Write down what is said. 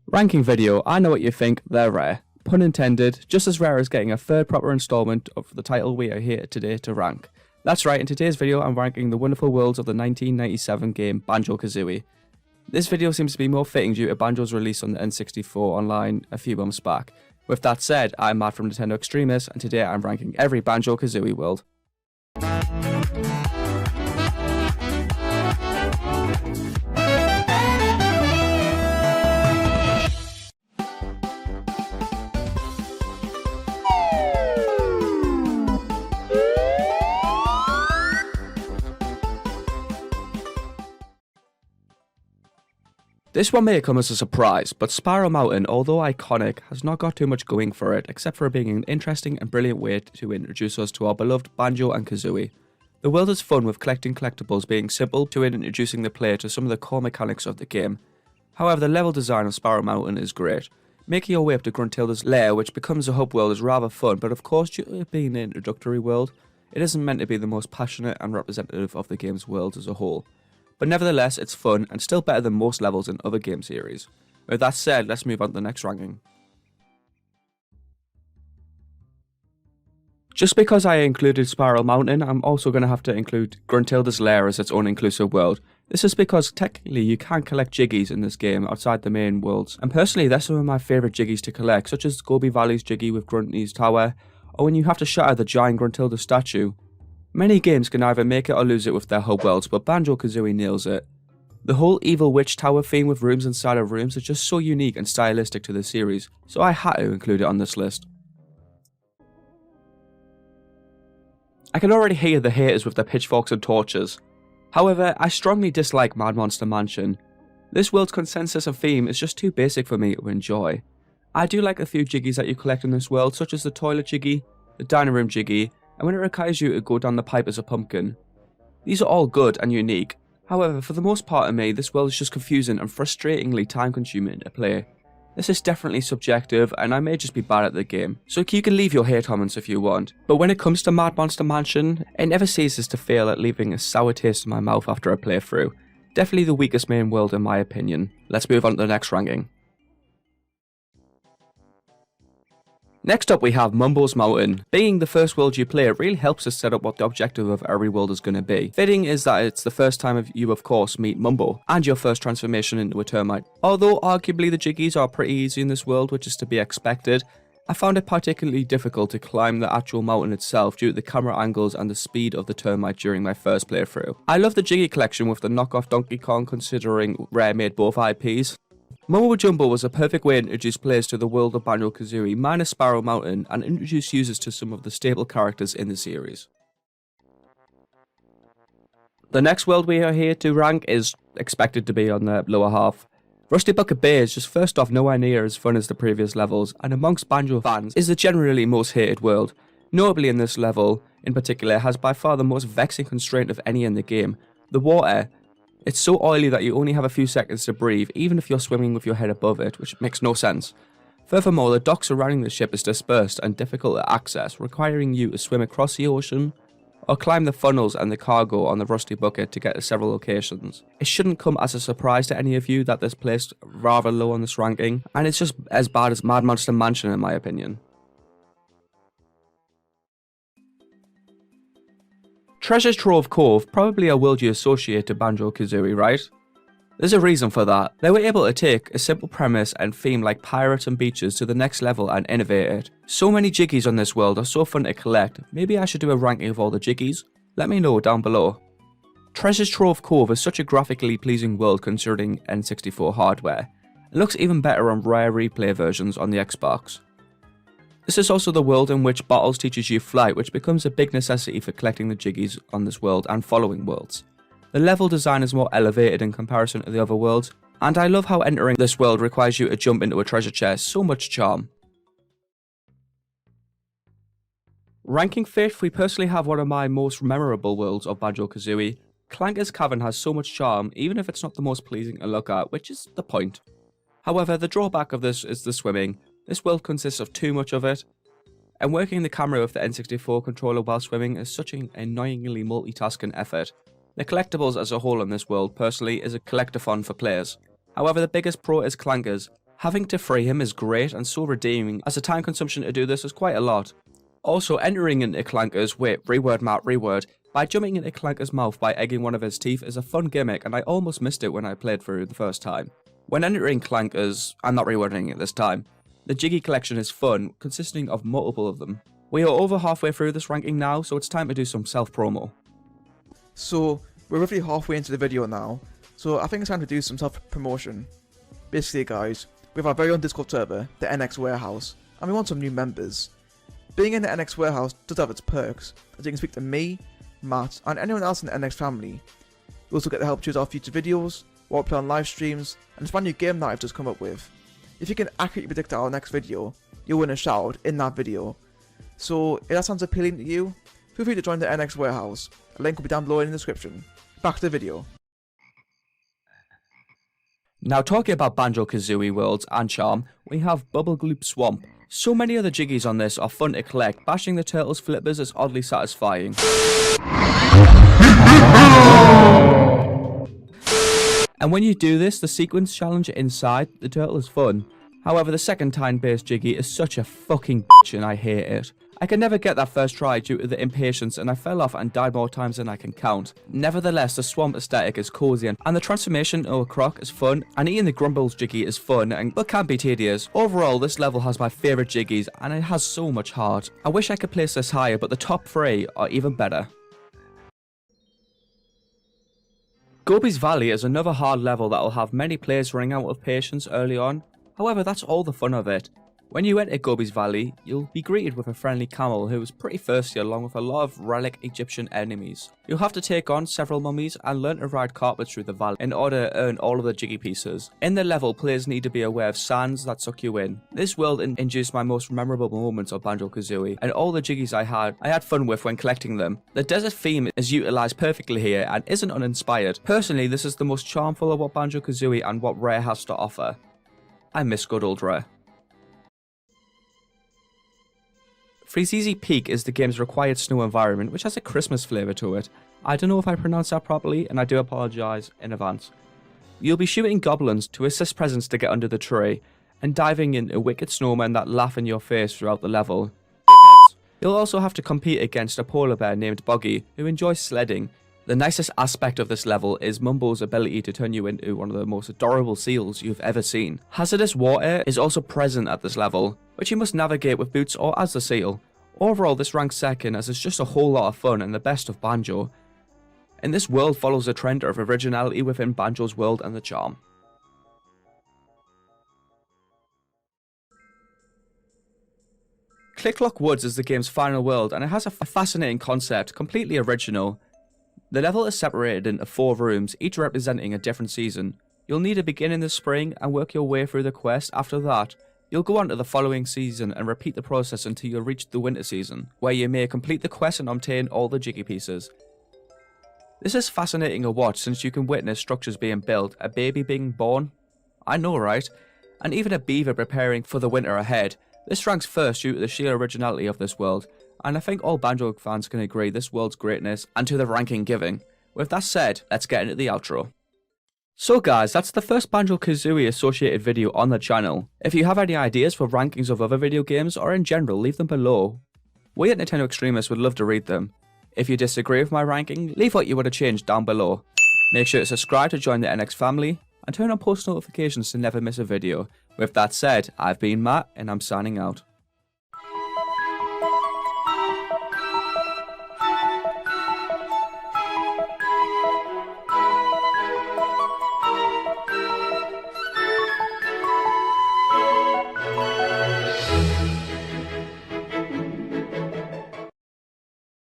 Ranking video, I know what you think, they're rare. Pun intended, just as rare as getting a third proper installment of the title we are here today to rank. That's right, in today's video I'm ranking the wonderful worlds of the 1997 game Banjo-Kazooie. This video seems to be more fitting due to Banjo's release on the N64 online a few months back. With that said, I'm Matt from Nintendo Extremist, and today I'm ranking every Banjo-Kazooie world. This one may come as a surprise, but Spiral Mountain, although iconic, has not got too much going for it, except for being an interesting and brilliant way to introduce us to our beloved Banjo and Kazooie. The world is fun, with collecting collectibles being simple to introducing the player to some of the core mechanics of the game. However, the level design of Spiral Mountain is great. Making your way up to Gruntildas Lair, which becomes a hub world, is rather fun, but of course, due to it being an introductory world, it isn't meant to be the most passionate and representative of the game's world as a whole. But nevertheless, it's fun and still better than most levels in other game series. With that said, let's move on to the next ranking. Just because I included Spiral Mountain, I'm also going to have to include Gruntildas Lair as its own inclusive world. This is because technically you can collect Jiggies in this game outside the main worlds, and personally they're some of my favourite Jiggies to collect, such as Gobis Valley's Jiggy with Grunty's Tower, or when you have to shatter the giant Gruntilda statue. Many games can either make it or lose it with their hub worlds, but Banjo-Kazooie nails it. The whole Evil Witch Tower theme with rooms inside of rooms is just so unique and stylistic to the series, so I had to include it on this list. I can already hear the haters with their pitchforks and torches. However, I strongly dislike Mad Monster Mansion. This world's consensus and theme is just too basic for me to enjoy. I do like a few Jiggies that you collect in this world, such as the Toilet Jiggy, the Dining Room Jiggy, and when it requires you to go down the pipe as a pumpkin. These are all good and unique. However, for the most part of me, this world is just confusing and frustratingly time consuming to play. This is definitely subjective, and I may just be bad at the game, so you can leave your hate comments if you want. But when it comes to Mad Monster Mansion, it never ceases to fail at leaving a sour taste in my mouth after a playthrough. Definitely the weakest main world in my opinion. Let's move on to the next ranking. Next up we have Mumbos Mountain. Being the first world you play, it really helps us set up what the objective of every world is going to be. Fitting is that it's the first time you of course meet Mumbo, and your first transformation into a termite. Although arguably the Jiggies are pretty easy in this world, which is to be expected, I found it particularly difficult to climb the actual mountain itself due to the camera angles and the speed of the termite during my first playthrough. I love the Jiggy collection with the knockoff Donkey Kong, considering Rare made both IPs. Mumbo Jumbo was a perfect way to introduce players to the world of Banjo-Kazooie minus Spiral Mountain and introduce users to some of the staple characters in the series. The next world we are here to rank is expected to be on the lower half. Rusty Bucket Bay is just first off nowhere near as fun as the previous levels, and amongst Banjo fans is the generally most hated world. Notably in this level, in particular, has by far the most vexing constraint of any in the game, the water. It's so oily that you only have a few seconds to breathe, even if you're swimming with your head above it, which makes no sense. Furthermore, the dock surrounding the ship is dispersed and difficult to access, requiring you to swim across the ocean, or climb the funnels and the cargo on the Rusty Bucket to get to several locations. It shouldn't come as a surprise to any of you that this placed rather low on this ranking, and it's just as bad as Mad Monster Mansion in my opinion. Treasure's Trove Cove, probably a world you associate to Banjo-Kazooie, right? There's a reason for that. They were able to take a simple premise and theme like pirates and beaches to the next level and innovate it. So many Jiggies on this world are so fun to collect, maybe I should do a ranking of all the Jiggies? Let me know down below. Treasure's Trove Cove is such a graphically pleasing world considering N64 hardware. It looks even better on rare replay versions on the Xbox. This is also the world in which Bottles teaches you flight, which becomes a big necessity for collecting the Jiggies on this world and following worlds. The level design is more elevated in comparison to the other worlds, and I love how entering this world requires you to jump into a treasure chest, so much charm. Ranking 5th, we personally have one of my most memorable worlds of Banjo-Kazooie. Clankers Cavern has so much charm, even if it's not the most pleasing to look at, which is the point. However, the drawback of this is the swimming. This world consists of too much of it, and working the camera with the N64 controller while swimming is such an annoyingly multitasking effort. The collectibles as a whole in this world, personally, is a collectathon for players. However, the biggest pro is Clankers. Having to free him is great and so redeeming, as the time consumption to do this is quite a lot. Also, entering into Clankers, wait, reword Matt, reword, by jumping into Clankers' mouth by egging one of his teeth is a fun gimmick, and I almost missed it when I played through the first time. When entering Clankers, I'm not rewording it this time, the Jiggy collection is fun, consisting of multiple of them. We are over halfway through this ranking now, so it's time to do some self-promo. So, we're roughly halfway into the video now, so I think it's time to do some self-promotion. Basically guys, we have our very own Discord server, the NX Warehouse, and we want some new members. Being in the NX Warehouse does have its perks, as you can speak to me, Matt, and anyone else in the NX family. You also get to help choose our future videos, what we play on live streams, and this brand new game that I've just come up with. If you can accurately predict our next video, you'll win a shout in that video. So if that sounds appealing to you, feel free to join the NX Warehouse. A link will be down below in the description. Back to the video. Now talking about Banjo-Kazooie worlds and charm, we have Bubblegloop Swamp. So many of the jiggies on this are fun to collect, bashing the turtle's flippers is oddly satisfying. And when you do this, the sequence challenge inside the turtle is fun. However, the second time-based jiggy is such a fucking bitch and I hate it. I could never get that first try due to the impatience and I fell off and died more times than I can count. Nevertheless, the swamp aesthetic is cozy and the transformation to a croc is fun, and eating the Grumbles jiggy is fun but can be tedious. Overall, this level has my favourite jiggies and it has so much heart. I wish I could place this higher, but the top 3 are even better. Gobis Valley is another hard level that will have many players running out of patience early on. However, that's all the fun of it. When you enter Gobis Valley, you'll be greeted with a friendly camel who is pretty thirsty along with a lot of relic Egyptian enemies. You'll have to take on several mummies and learn to ride carpets through the valley in order to earn all of the jiggy pieces. In the level, players need to be aware of sands that suck you in. This world induced my most memorable moments of Banjo-Kazooie, and all the jiggies I had fun with when collecting them. The desert theme is utilised perfectly here and isn't uninspired. Personally, this is the most charmful of what Banjo-Kazooie and what Rare has to offer. I miss good old Rare. Freezeezy Peak is the game's required snow environment, which has a Christmas flavour to it. I don't know if I pronounced that properly, and I do apologise in advance. You'll be shooting goblins to assist presents to get under the tree, and diving into wicked snowmen that laugh in your face throughout the level. You'll also have to compete against a polar bear named Boggy, who enjoys sledding. The nicest aspect of this level is Mumbos' ability to turn you into one of the most adorable seals you've ever seen. Hazardous water is also present at this level, which you must navigate with boots or as the seal. Overall, this ranks second as it's just a whole lot of fun and the best of Banjo. And this world follows a trend of originality within Banjo's world and the charm. Clicklock Woods is the game's final world and it has a fascinating concept, completely original. The level is separated into 4 rooms, each representing a different season. You'll need to begin in the spring and work your way through the quest. After that, you'll go on to the following season and repeat the process until you reach the winter season, where you may complete the quest and obtain all the jiggy pieces. This is fascinating to watch since you can witness structures being built, a baby being born. I know, right? And even a beaver preparing for the winter ahead. This ranks first due to the sheer originality of this world, and I think all Banjo fans can agree this world's greatness and to the ranking giving. With that said, let's get into the outro. So guys, that's the first Banjo-Kazooie associated video on the channel. If you have any ideas for rankings of other video games or in general, leave them below. We at Nintendo Extremists would love to read them. If you disagree with my ranking, leave what you would have changed down below. Make sure to subscribe to join the NX family, and turn on post notifications to never miss a video. With that said, I've been Matt, and I'm signing out.